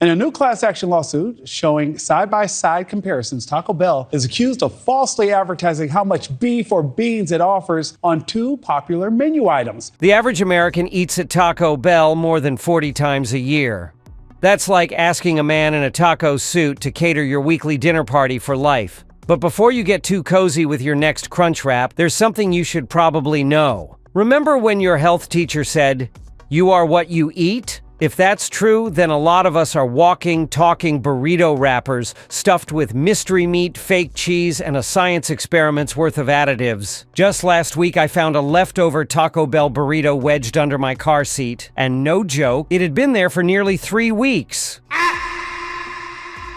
In a new class action lawsuit showing side-by-side comparisons, Taco Bell is accused of falsely advertising how much beef or beans it offers on two popular menu items. The average American eats at Taco Bell more than 40 times a year. That's like asking a man in a taco suit to cater your weekly dinner party for life. But before you get too cozy with your next Crunchwrap, there's something you should probably know. Remember when your health teacher said, "You are what you eat"? If that's true, then a lot of us are walking, talking burrito wrappers stuffed with mystery meat, fake cheese, and a science experiment's worth of additives. Just last week, I found a leftover Taco Bell burrito wedged under my car seat, and no joke, it had been there for nearly 3 weeks.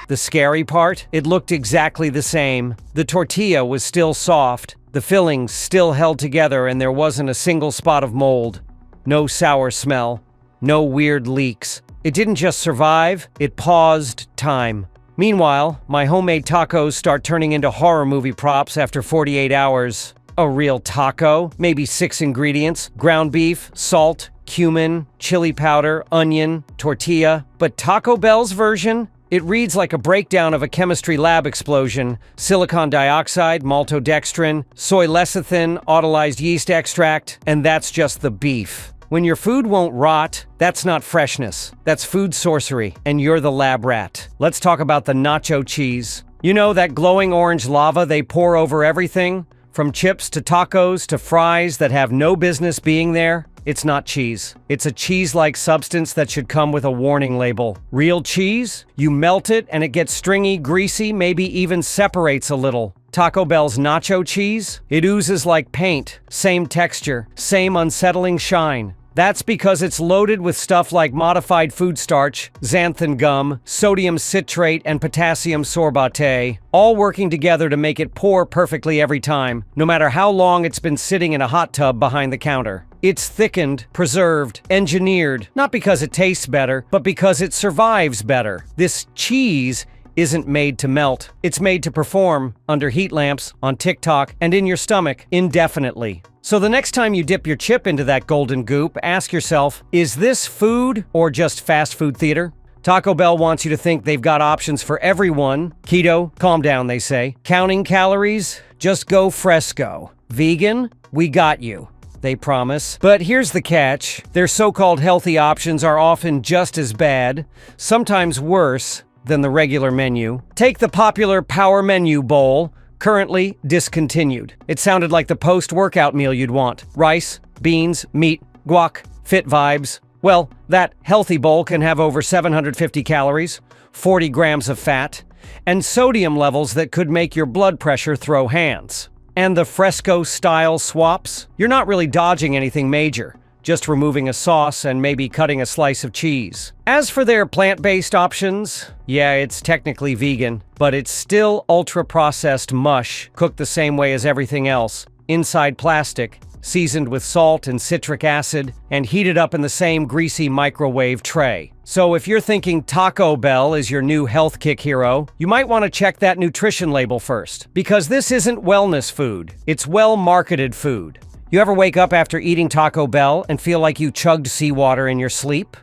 The scary part? It looked exactly the same. The tortilla was still soft, the fillings still held together, and there wasn't a single spot of mold. No sour smell. No weird leaks. It didn't just survive, it paused time. Meanwhile, my homemade tacos start turning into horror movie props after 48 hours. A real taco? Maybe 6 ingredients: ground beef, salt, cumin, chili powder, onion, tortilla. But Taco Bell's version? It reads like a breakdown of a chemistry lab explosion. Silicon dioxide, maltodextrin, soy lecithin, autolyzed yeast extract, and that's just the beef. When your food won't rot, that's not freshness. That's food sorcery, and you're the lab rat. Let's talk about the nacho cheese. You know that glowing orange lava they pour over everything? From chips to tacos to fries that have no business being there? It's not cheese. It's a cheese-like substance that should come with a warning label. Real cheese? You melt it and it gets stringy, greasy, maybe even separates a little. Taco Bell's nacho cheese? It oozes like paint. Same texture, same unsettling shine. That's because it's loaded with stuff like modified food starch, xanthan gum, sodium citrate, and potassium sorbate, all working together to make it pour perfectly every time, no matter how long it's been sitting in a hot tub behind the counter. It's thickened, preserved, engineered, not because it tastes better, but because it survives better. This cheese isn't made to melt. It's made to perform under heat lamps, on TikTok, and in your stomach indefinitely. So the next time you dip your chip into that golden goop, ask yourself, is this food or just fast food theater? Taco Bell wants you to think they've got options for everyone. Keto, calm down, they say. Counting calories? Just go fresco. Vegan? We got you, they promise. But here's the catch. Their so-called healthy options are often just as bad, sometimes worse, than the regular menu. Take the popular Power Menu Bowl, currently discontinued. It sounded like the post-workout meal you'd want. Rice, beans, meat, guac, fit vibes. Well, that healthy bowl can have over 750 calories, 40 grams of fat, and sodium levels that could make your blood pressure throw hands. And the fresco-style swaps? You're not really dodging anything major, just removing a sauce and maybe cutting a slice of cheese. As for their plant-based options, yeah, it's technically vegan, but it's still ultra-processed mush, cooked the same way as everything else, inside plastic, seasoned with salt and citric acid, and heated up in the same greasy microwave tray. So if you're thinking Taco Bell is your new health kick hero, you might want to check that nutrition label first, because this isn't wellness food, it's well-marketed food. You ever wake up after eating Taco Bell and feel like you chugged seawater in your sleep?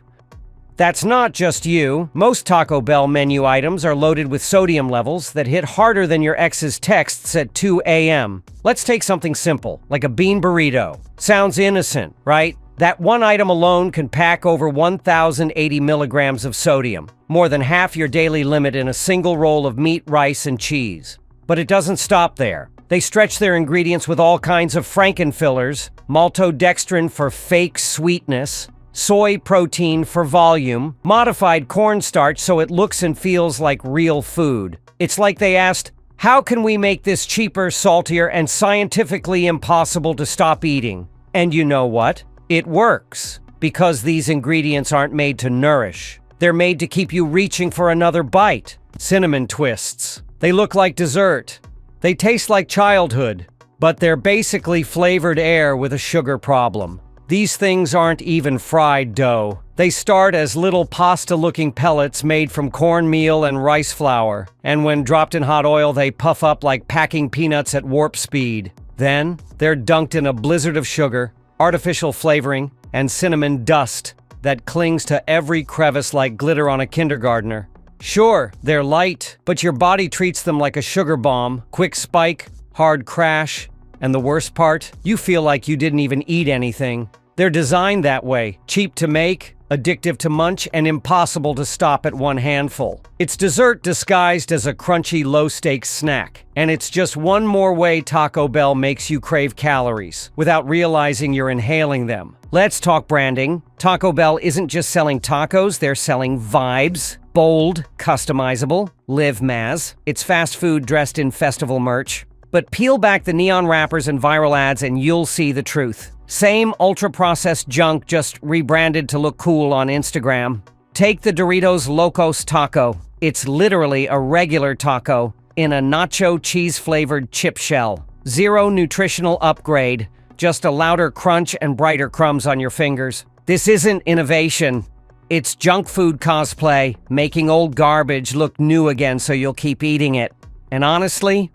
That's not just you. Most Taco Bell menu items are loaded with sodium levels that hit harder than your ex's texts at 2 a.m. Let's take something simple, like a bean burrito. Sounds innocent, right? That one item alone can pack over 1,080 milligrams of sodium, more than half your daily limit in a single roll of meat, rice, and cheese. But it doesn't stop there. They stretch their ingredients with all kinds of frankenfillers, maltodextrin for fake sweetness, soy protein for volume, modified cornstarch so it looks and feels like real food. It's like they asked, how can we make this cheaper, saltier, and scientifically impossible to stop eating? And you know what? It works, because these ingredients aren't made to nourish. They're made to keep you reaching for another bite. Cinnamon twists. They look like dessert. They taste like childhood, but they're basically flavored air with a sugar problem. These things aren't even fried dough. They start as little pasta-looking pellets made from cornmeal and rice flour, and when dropped in hot oil, they puff up like packing peanuts at warp speed. Then, they're dunked in a blizzard of sugar, artificial flavoring, and cinnamon dust. that clings to every crevice like glitter on a kindergartner. Sure, they're light, but your body treats them like a sugar bomb, quick spike, hard crash, and the worst part, you feel like you didn't even eat anything. They're designed that way, cheap to make, addictive to munch, and impossible to stop at one handful. It's dessert disguised as a crunchy, low-stakes snack. And it's just one more way Taco Bell makes you crave calories, without realizing you're inhaling them. Let's talk branding. Taco Bell isn't just selling tacos, they're selling vibes. Bold, customizable, live Maz. It's fast food dressed in festival merch. But peel back the neon wrappers and viral ads and you'll see the truth. Same ultra-processed junk, just rebranded to look cool on Instagram. Take the Doritos Locos Taco. It's literally a regular taco in a nacho cheese-flavored chip shell. Zero nutritional upgrade, just a louder crunch and brighter crumbs on your fingers. This isn't innovation. It's junk food cosplay, making old garbage look new again so you'll keep eating it. And honestly,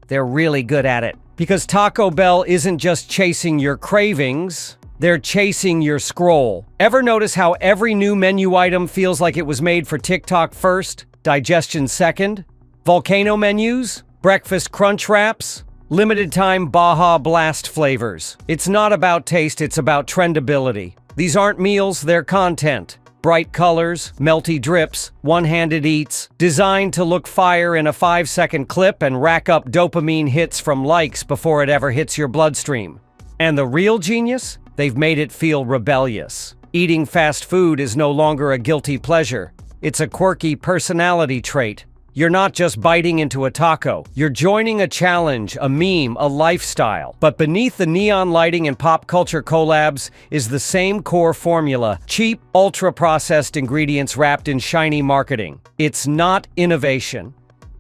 they're really good at it. Because Taco Bell isn't just chasing your cravings, they're chasing your scroll. Ever notice how every new menu item feels like it was made for TikTok first, digestion second? Volcano menus, breakfast Crunchwraps, limited time Baja Blast flavors. It's not about taste, it's about trendability. These aren't meals, they're content. Bright colors, melty drips, one-handed eats, designed to look fire in a 5-second clip and rack up dopamine hits from likes before it ever hits your bloodstream. And the real genius? They've made it feel rebellious. Eating fast food is no longer a guilty pleasure. It's a quirky personality trait. You're not just biting into a taco. You're joining a challenge, a meme, a lifestyle. But beneath the neon lighting and pop culture collabs is the same core formula. Cheap, ultra-processed ingredients wrapped in shiny marketing. It's not innovation.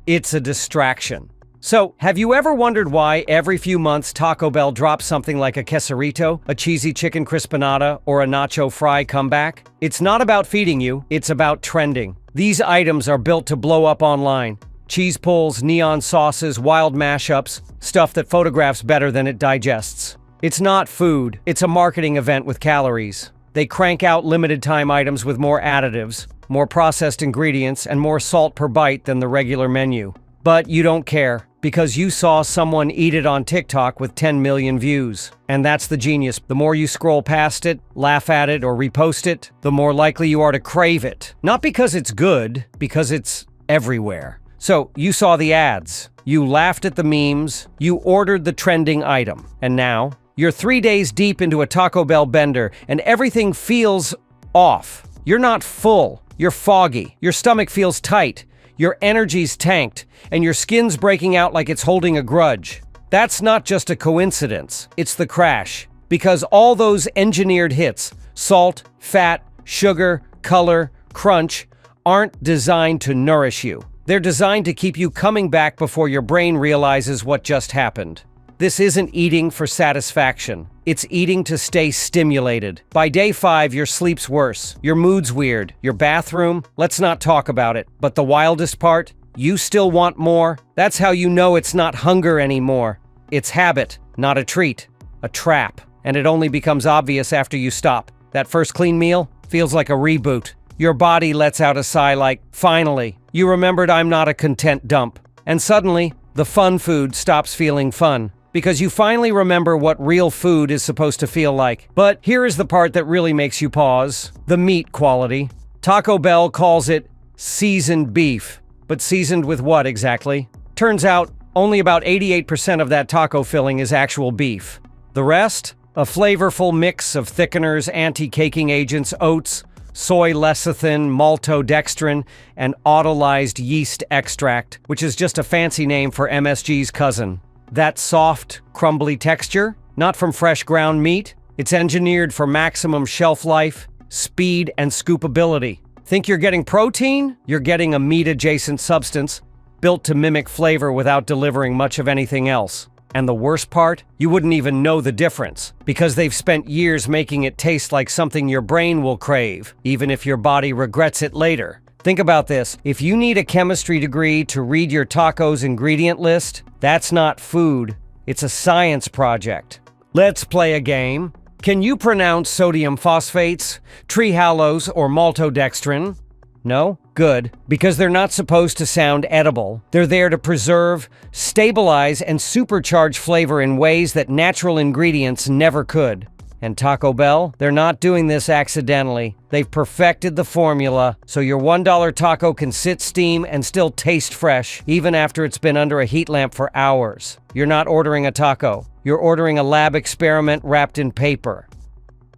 It's a distraction. So, have you ever wondered why every few months Taco Bell drops something like a quesarito, a cheesy chicken crispinata, or a nacho fry comeback? It's not about feeding you, it's about trending. These items are built to blow up online. Cheese pulls, neon sauces, wild mashups, stuff that photographs better than it digests. It's not food, it's a marketing event with calories. They crank out limited time items with more additives, more processed ingredients, and more salt per bite than the regular menu. But you don't care, because you saw someone eat it on TikTok with 10 million views. And that's the genius. The more you scroll past it, laugh at it, or repost it, the more likely you are to crave it. Not because it's good, because it's everywhere. So, you saw the ads, you laughed at the memes, you ordered the trending item, and now, you're 3 days deep into a Taco Bell bender, and everything feels off. You're not full, you're foggy, your stomach feels tight, your energy's tanked, and your skin's breaking out like it's holding a grudge. That's not just a coincidence, it's the crash. Because all those engineered hits, salt, fat, sugar, color, crunch, aren't designed to nourish you. They're designed to keep you coming back before your brain realizes what just happened. This isn't eating for satisfaction. It's eating to stay stimulated. By day 5, your sleep's worse, your mood's weird, your bathroom, let's not talk about it. But the wildest part? You still want more? That's how you know it's not hunger anymore. It's habit, not a treat. A trap. And it only becomes obvious after you stop. That first clean meal feels like a reboot. Your body lets out a sigh like, finally, you remembered I'm not a content dump. And suddenly, the fun food stops feeling fun. Because you finally remember what real food is supposed to feel like. But here is the part that really makes you pause. The meat quality. Taco Bell calls it seasoned beef. But seasoned with what exactly? Turns out, only about 88% of that taco filling is actual beef. The rest? A flavorful mix of thickeners, anti-caking agents, oats, soy lecithin, maltodextrin, and autolyzed yeast extract, which is just a fancy name for MSG's cousin. That soft, crumbly texture, not from fresh ground meat, it's engineered for maximum shelf life, speed, and scoopability. Think you're getting protein? You're getting a meat-adjacent substance, built to mimic flavor without delivering much of anything else. And the worst part? You wouldn't even know the difference, because they've spent years making it taste like something your brain will crave, even if your body regrets it later. Think about this. If you need a chemistry degree to read your taco's ingredient list, that's not food. It's a science project. Let's play a game. Can you pronounce sodium phosphates, trehalose, or maltodextrin? No? Good. Because they're not supposed to sound edible. They're there to preserve, stabilize, and supercharge flavor in ways that natural ingredients never could. And Taco Bell, they're not doing this accidentally. They've perfected the formula so your $1 taco can sit, steam, and still taste fresh, even after it's been under a heat lamp for hours. You're not ordering a taco. You're ordering a lab experiment wrapped in paper.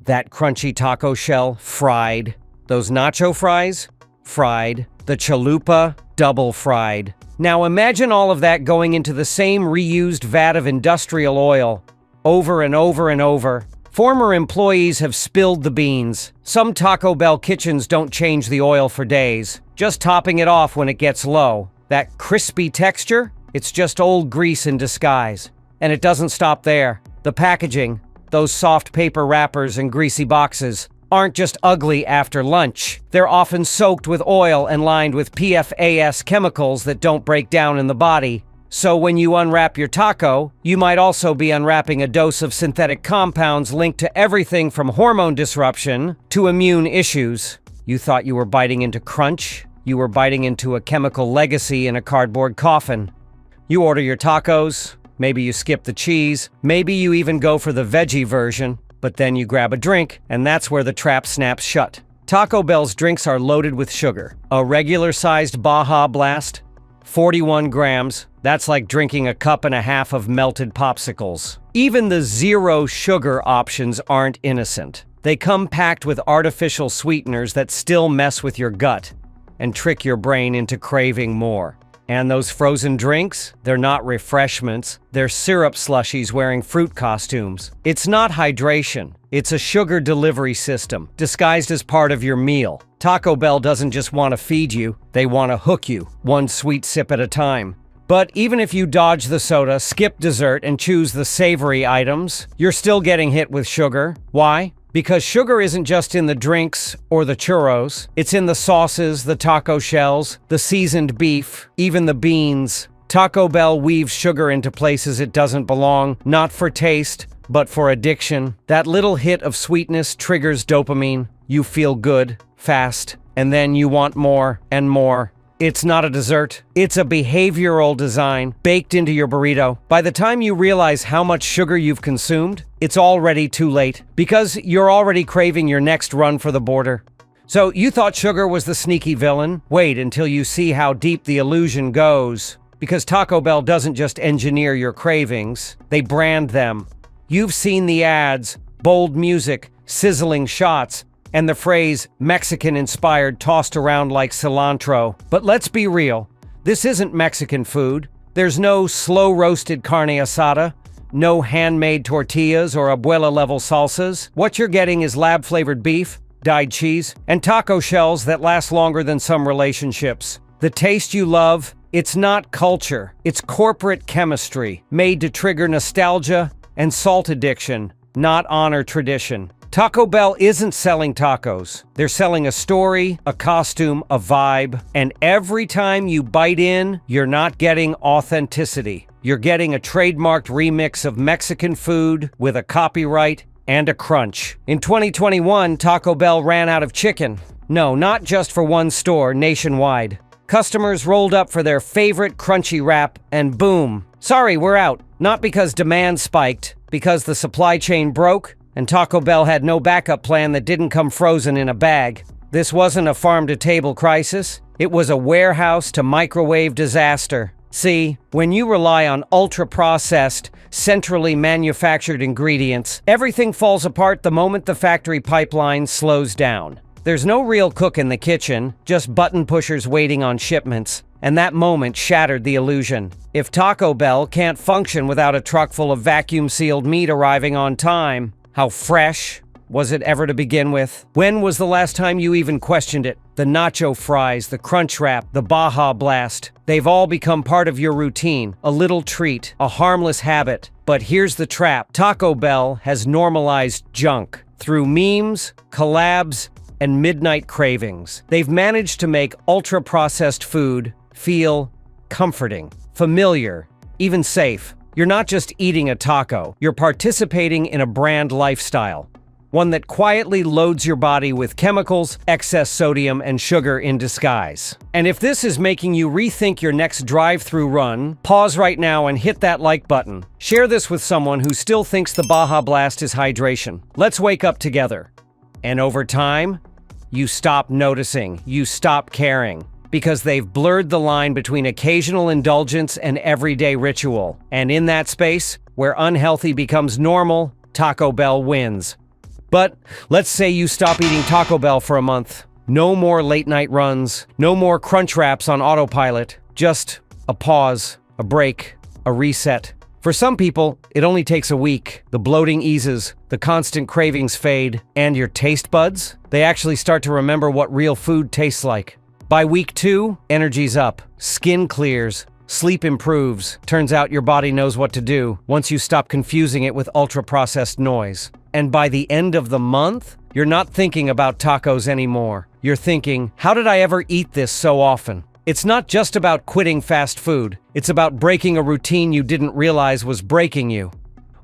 That crunchy taco shell, fried. Those nacho fries, fried. The chalupa, double fried. Now imagine all of that going into the same reused vat of industrial oil, over and over and over. Former employees have spilled the beans. Some Taco Bell kitchens don't change the oil for days, just topping it off when it gets low. That crispy texture? It's just old grease in disguise. And it doesn't stop there. The packaging, those soft paper wrappers and greasy boxes, aren't just ugly after lunch. They're often soaked with oil and lined with PFAS chemicals that don't break down in the body. So when you unwrap your taco, you might also be unwrapping a dose of synthetic compounds linked to everything from hormone disruption to immune issues. You thought you were biting into crunch? You were biting into a chemical legacy in a cardboard coffin. You order your tacos, maybe you skip the cheese, maybe you even go for the veggie version, but then you grab a drink, and that's where the trap snaps shut. Taco Bell's drinks are loaded with sugar. A regular-sized Baja Blast, 41 grams. That's like drinking a cup and a half of melted popsicles. Even the zero sugar options aren't innocent. They come packed with artificial sweeteners that still mess with your gut and trick your brain into craving more. And those frozen drinks? They're not refreshments. They're syrup slushies wearing fruit costumes. It's not hydration. It's a sugar delivery system, disguised as part of your meal. Taco Bell doesn't just want to feed you, they want to hook you, one sweet sip at a time. But even if you dodge the soda, skip dessert, and choose the savory items, you're still getting hit with sugar. Why? Because sugar isn't just in the drinks or the churros. It's in the sauces, the taco shells, the seasoned beef, even the beans. Taco Bell weaves sugar into places it doesn't belong, not for taste, but for addiction. That little hit of sweetness triggers dopamine. You feel good, fast, and then you want more and more. It's not a dessert. It's a behavioral design baked into your burrito. By the time you realize how much sugar you've consumed, it's already too late because you're already craving your next run for the border. So you thought sugar was the sneaky villain? Wait until you see how deep the illusion goes. Because Taco Bell doesn't just engineer your cravings, they brand them. You've seen the ads, bold music, sizzling shots, and the phrase Mexican-inspired tossed around like cilantro. But let's be real, this isn't Mexican food. There's no slow-roasted carne asada, no handmade tortillas or abuela-level salsas. What you're getting is lab-flavored beef, dyed cheese, and taco shells that last longer than some relationships. The taste you love, it's not culture, it's corporate chemistry, made to trigger nostalgia and salt addiction, not honor tradition. Taco Bell isn't selling tacos. They're selling a story, a costume, a vibe, and every time you bite in, you're not getting authenticity. You're getting a trademarked remix of Mexican food with a copyright and a crunch. In 2021, Taco Bell ran out of chicken. No, not just for one store, nationwide. Customers rolled up for their favorite crunchy wrap, and boom. Sorry, we're out. Not because demand spiked, because the supply chain broke, and Taco Bell had no backup plan that didn't come frozen in a bag. This wasn't a farm-to-table crisis. It was a warehouse-to-microwave disaster. See, when you rely on ultra-processed, centrally manufactured ingredients, everything falls apart the moment the factory pipeline slows down. There's no real cook in the kitchen, just button pushers waiting on shipments, and that moment shattered the illusion. If Taco Bell can't function without a truck full of vacuum-sealed meat arriving on time, how fresh was it ever to begin with? When was the last time you even questioned it? The nacho fries, the Crunchwrap, the Baja Blast. They've all become part of your routine, a little treat, a harmless habit. But here's the trap. Taco Bell has normalized junk. Through memes, collabs, and midnight cravings, they've managed to make ultra-processed food feel comforting, familiar, even safe. You're not just eating a taco, you're participating in a brand lifestyle. One that quietly loads your body with chemicals, excess sodium, and sugar in disguise. And if this is making you rethink your next drive-thru run, pause right now and hit that like button. Share this with someone who still thinks the Baja Blast is hydration. Let's wake up together. And over time, you stop noticing, you stop caring, because they've blurred the line between occasional indulgence and everyday ritual. And in that space, where unhealthy becomes normal, Taco Bell wins. But let's say you stop eating Taco Bell for a month. No more late-night runs, no more Crunchwraps on autopilot, just a pause, a break, a reset. For some people, it only takes a week. The bloating eases, the constant cravings fade, and your taste buds, they actually start to remember what real food tastes like. By week 2, energy's up, skin clears, sleep improves. Turns out your body knows what to do once you stop confusing it with ultra-processed noise. And by the end of the month, you're not thinking about tacos anymore. You're thinking, how did I ever eat this so often? It's not just about quitting fast food. It's about breaking a routine you didn't realize was breaking you.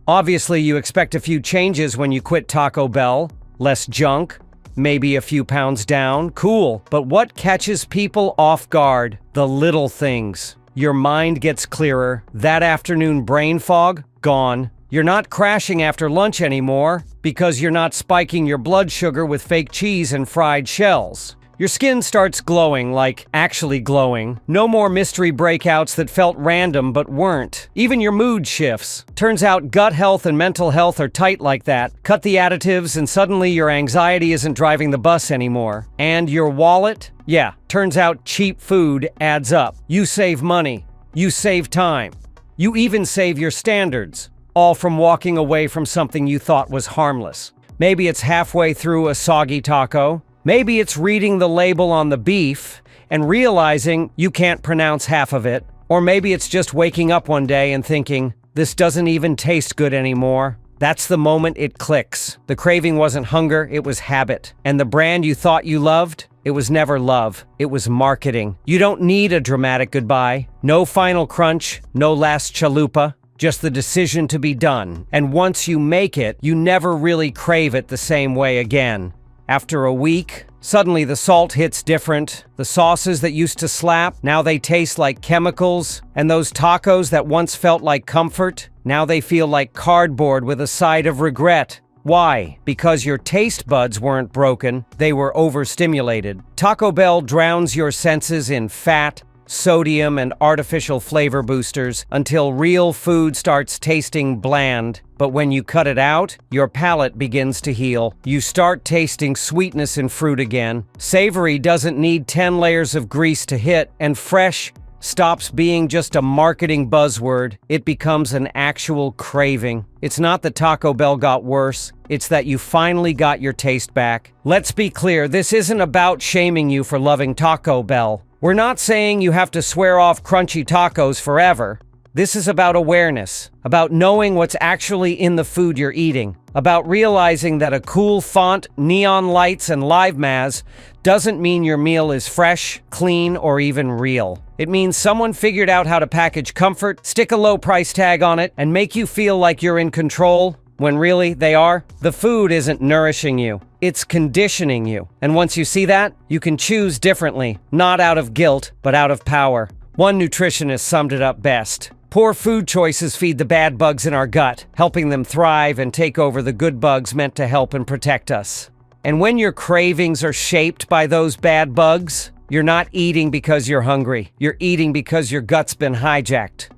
Obviously, you expect a few changes when you quit Taco Bell. Less junk, maybe a few pounds down, cool. But what catches people off guard? The little things. Your mind gets clearer. That afternoon brain fog, gone. You're not crashing after lunch anymore because you're not spiking your blood sugar with fake cheese and fried shells. Your skin starts glowing, like actually glowing. No more mystery breakouts that felt random but weren't. Even your mood shifts. Turns out gut health and mental health are tight like that. Cut the additives and suddenly your anxiety isn't driving the bus anymore. And your wallet? Yeah, turns out cheap food adds up. You save money. You save time. You even save your standards. All from walking away from something you thought was harmless. Maybe it's halfway through a soggy taco. Maybe it's reading the label on the beef and realizing you can't pronounce half of it. Or maybe it's just waking up one day and thinking, this doesn't even taste good anymore. That's the moment it clicks. The craving wasn't hunger, it was habit. And the brand you thought you loved, it was never love. It was marketing. You don't need a dramatic goodbye. No final crunch, no last chalupa. Just the decision to be done. And once you make it, you never really crave it the same way again. After a week, suddenly the salt hits different. The sauces that used to slap, now they taste like chemicals. And those tacos that once felt like comfort, now they feel like cardboard with a side of regret. Why? Because your taste buds weren't broken, they were overstimulated. Taco Bell drowns your senses in fat, sodium, and artificial flavor boosters until real food starts tasting bland. But when you cut it out, your palate begins to heal. You start tasting sweetness in fruit again. Savory doesn't need 10 layers of grease to hit, and fresh stops being just a marketing buzzword. It becomes an actual craving. It's not that Taco Bell got worse, it's that you finally got your taste back. Let's be clear, this isn't about shaming you for loving Taco Bell. We're not saying you have to swear off crunchy tacos forever. This is about awareness, about knowing what's actually in the food you're eating, about realizing that a cool font, neon lights, and live maz doesn't mean your meal is fresh, clean, or even real. It means someone figured out how to package comfort, stick a low price tag on it, and make you feel like you're in control, when really they are. The food isn't nourishing you. It's conditioning you. And once you see that, you can choose differently, not out of guilt, but out of power. One nutritionist summed it up best. Poor food choices feed the bad bugs in our gut, helping them thrive and take over the good bugs meant to help and protect us. And when your cravings are shaped by those bad bugs, you're not eating because you're hungry. You're eating because your gut's been hijacked.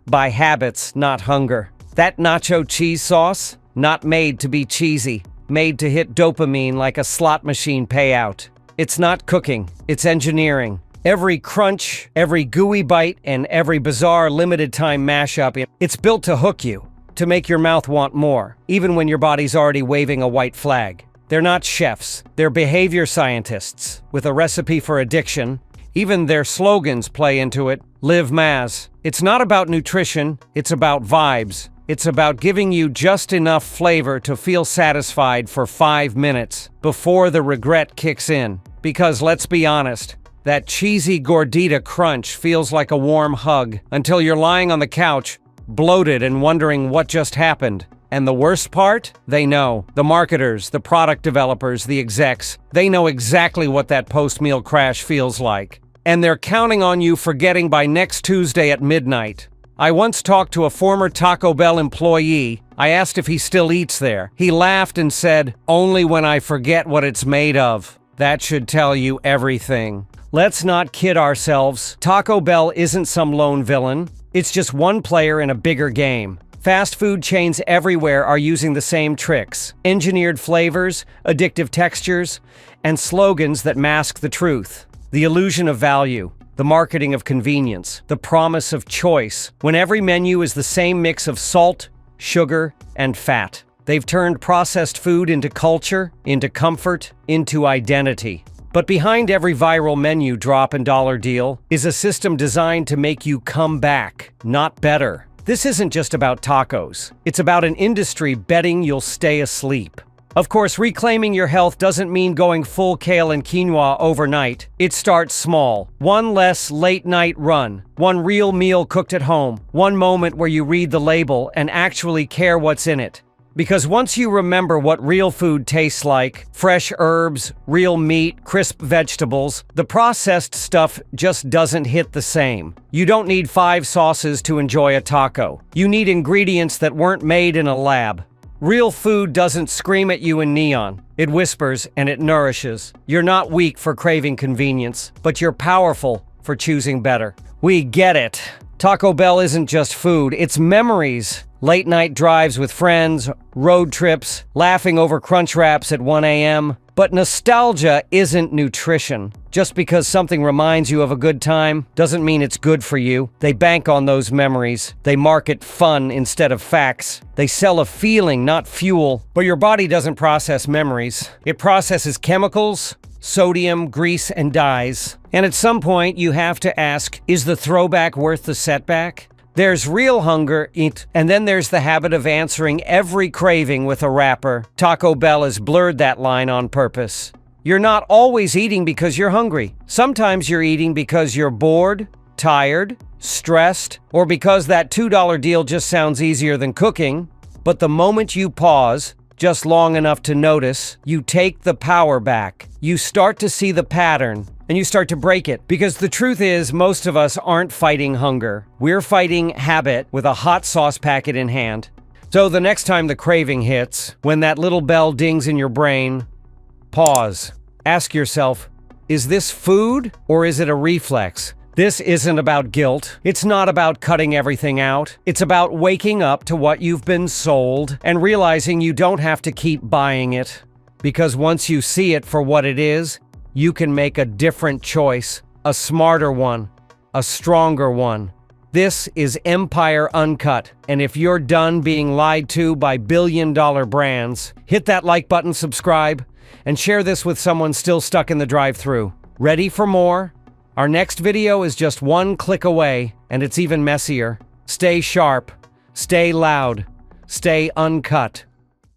By habits, not hunger. That nacho cheese sauce, not made to be cheesy. Made to hit dopamine like a slot machine payout. It's not cooking, it's engineering. Every crunch, every gooey bite, and every bizarre limited time mashup, it's built to hook you, to make your mouth want more, even when your body's already waving a white flag. They're not chefs, they're behavior scientists with a recipe for addiction. Even their slogans play into it. Live Maz. It's not about nutrition, it's about vibes. It's about giving you just enough flavor to feel satisfied for 5 minutes before the regret kicks in. Because let's be honest, that cheesy gordita crunch feels like a warm hug until you're lying on the couch, bloated and wondering what just happened. And the worst part? They know. The marketers, the product developers, the execs, they know exactly what that post-meal crash feels like. And they're counting on you forgetting by next Tuesday at midnight. I once talked to a former Taco Bell employee. I asked if he still eats there. He laughed and said, "Only when I forget what it's made of." That should tell you everything. Let's not kid ourselves. Taco Bell isn't some lone villain. It's just one player in a bigger game. Fast food chains everywhere are using the same tricks: engineered flavors, addictive textures, and slogans that mask the truth. The illusion of value, the marketing of convenience, the promise of choice, when every menu is the same mix of salt, sugar, and fat. They've turned processed food into culture, into comfort, into identity. But behind every viral menu drop and dollar deal is a system designed to make you come back, not better. This isn't just about tacos. It's about an industry betting you'll stay asleep. Of course, reclaiming your health doesn't mean going full kale and quinoa overnight. It starts small. One less late-night run. One real meal cooked at home. One moment where you read the label and actually care what's in it. Because once you remember what real food tastes like, fresh herbs, real meat, crisp vegetables, the processed stuff just doesn't hit the same. You don't need 5 sauces to enjoy a taco. You need ingredients that weren't made in a lab. Real food doesn't scream at you in neon. It whispers and it nourishes. You're not weak for craving convenience, but you're powerful for choosing better. We get it. Taco Bell isn't just food, it's memories. Late night drives with friends, road trips, laughing over Crunchwraps at 1 a.m. But nostalgia isn't nutrition. Just because something reminds you of a good time doesn't mean it's good for you. They bank on those memories. They market fun instead of facts. They sell a feeling, not fuel. But your body doesn't process memories. It processes chemicals, sodium, grease, and dyes. And at some point, you have to ask, is the throwback worth the setback? There's real hunger, and then there's the habit of answering every craving with a wrapper. Taco Bell has blurred that line on purpose. You're not always eating because you're hungry. Sometimes you're eating because you're bored, tired, stressed, or because that $2 deal just sounds easier than cooking. But the moment you pause, just long enough to notice, you take the power back. You start to see the pattern, and you start to break it. Because the truth is, most of us aren't fighting hunger. We're fighting habit with a hot sauce packet in hand. So the next time the craving hits, when that little bell dings in your brain, pause. Ask yourself, is this food or is it a reflex? This isn't about guilt. It's not about cutting everything out. It's about waking up to what you've been sold and realizing you don't have to keep buying it. Because once you see it for what it is, you can make a different choice, a smarter one, a stronger one. This is Empire Uncut, and if you're done being lied to by billion-dollar brands, hit that like button, subscribe, and share this with someone still stuck in the drive-thru. Ready for more? Our next video is just one click away, and it's even messier. Stay sharp, stay loud, stay uncut.